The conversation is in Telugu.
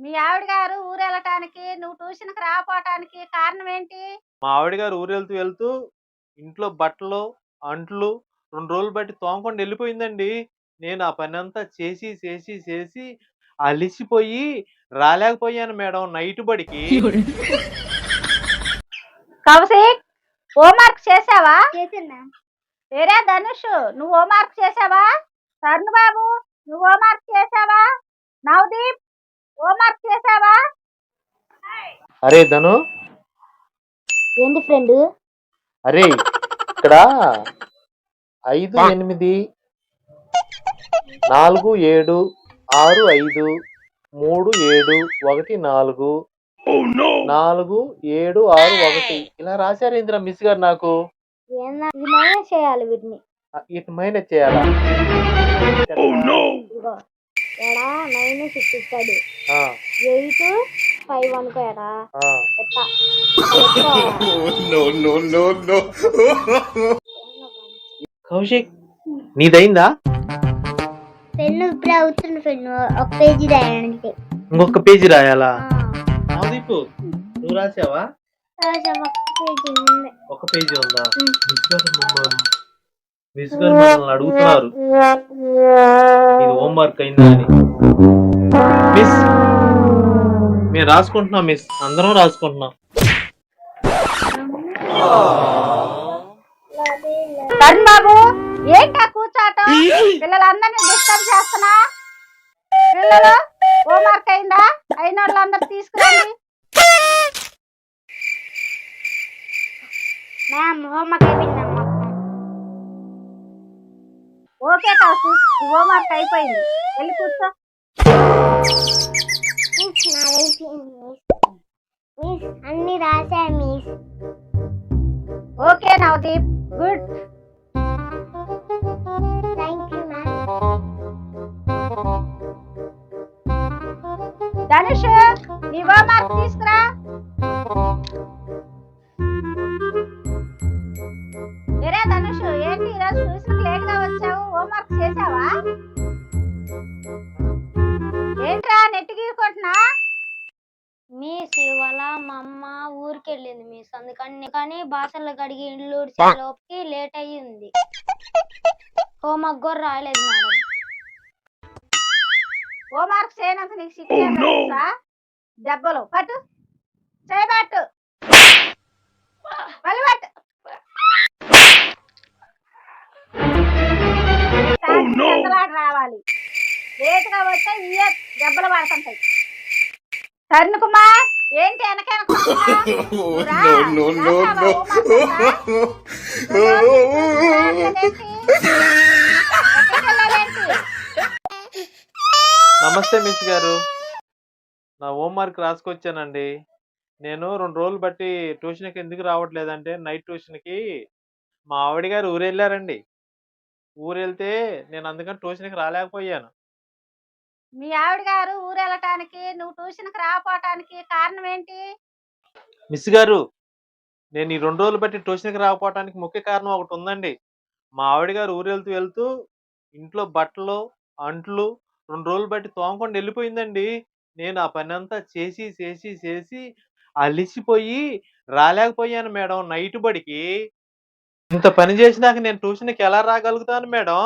మీ ఆవిడ గారు ఊరెళ్ళటానికి, నువ్వు ట్యూషన్‌కి రాకపోవటానికి కారణం ఏంటి? మా ఆవిడ గారు ఊరెళ్తూ వెళ్తూ ఇంట్లో బట్టలు, అంట్లు 2 రోజులు బట్టి తోమకుండా ఎళ్ళిపోయిందండి. నేను ఆ పనంతా చేసి అలిసిపోయి రాలేకపోయాను మేడం నైట్ బడికి. కౌశిక్ హోంవర్క్ చేసావా? చేశాను. ఏరే ధనుష్ నువ్వు హోంవర్క్ చేసావా? తరుణ్ బాబు నువ్వు హోంవర్క్ చేసావా? నవదీప్ హోంవర్క్ చేసావా? అరే ధను, ఏంటి ఫ్రెండ్? అరే ఇక్కడ 5, 8, 4, 7, 6, 5, 3, 7, 1, 4, 4, 7, 6, 1 ఇలా రాశారేంద్రా మిస్ గారు నాకు. ఇది మైనస్ చేయాలి వీటిని. ఇటు మైనస్ చేయాలా? ఇదిగో ఎడా మైనస్ ఇచ్చేస్తాడు. 8 5 అనుకో ఎడా ఎట్టా కౌశిక్ నీదైందా? పెన్ను ఇప్పుడు అవుతుంది ఫ్రెండ్. ఒక పేజీ రాయడానికి ఇంకొక పేజీ రాయాలా? నవదీప్ నువ్వు రాసావా? ఒక పేజీ ఉందా? మిస్ గారు మనల్ని అడుగుతున్నారు ఇది హోంవర్క్ అయిందా అని. మిస్ మేము రాసుకుంటున్నాం మిస్, అందరం రాసుకుంటున్నాం. తరుణ్ బాబు ఏంటా కూర్చోటం? పిల్లలందరినీ డిస్టర్బ్ చేస్తున్నా. పిల్లలు హోంవర్క్ అయిందా? అయిన వాళ్ళందరూ తీసుకురండి. మ్యామ్ హోంవర్క్ అయిపోయిందమ్మా. ఓకే కౌశిక్ ఈ హోంవర్క్ అయిపోయింది, వెళ్ళి కూర్చో. మిస్ అన్ని రాసా miss. Okay Navdeep good. Thank you ma'am. Dhanush నీ హోంవర్క్ తీసుకురా. ఏరే ధనుష్ ఏంటి ఈరోజు ట్యూషన్కి లేట్ గా వచ్చావు? హోంవర్క్ చేసావా? ఏంట్రా నెట్ గీరుకుంటున్నా? మిస్ ఇవాళ మా అమ్మ ఊరికి వెళ్ళింది మిస్, అందుకని బాసన్లు కడిగి ఇల్లు ఊడ్చేలోపుకి లేట్ అయ్యింది. హోంవర్క్ కూడా రాయలేదు మేడం. హోంవర్క్ చేయనంత నీకు శిక్ష దెబ్బలు పట్టు, చేయబట్టు, మళ్ళీ పట్టు. రావాలి లేటుగా వస్తే ఇయే దెబ్బలు పడుతుంటాయి. తరుణ్ కుమార్ ఏంటి నమస్తే మిస్ గారు, నా హోంవర్క్ రాసుకొచ్చానండి. నేను 2 రోజులు బట్టి ట్యూషన్కి ఎందుకు రావట్లేదంటే నైట్ ట్యూషన్కి మా ఆవిడ గారు ఊరెళ్ళారండి. ఊరెళ్తే నేను అందుకని ట్యూషన్కి రాలేకపోయాను. మీ ఆవిడ గారు ఊరెళ్ళటానికి, నువ్వు ట్యూషన్కి రాకపోవటానికి కారణం ఏంటి? మిస్ గారు నేను ఈ 2 రోజులు బట్టి ట్యూషన్కి రాకపోవటానికి ముఖ్య కారణం ఒకటి ఉందండి. మా ఆవిడ గారు ఊరెళ్తూ వెళ్తూ ఇంట్లో బట్టలు, అంట్లు 2 రోజులు బట్టి తోమకుండా వెళ్ళిపోయిందండి. నేను ఆ పనంతా చేసి అలిసిపోయి రాలేకపోయాను మేడం నైట్ బడికి. ఇంత పని చేసినాక నేను ట్యూషన్కి ఎలా రాగలుగుతాను మేడం?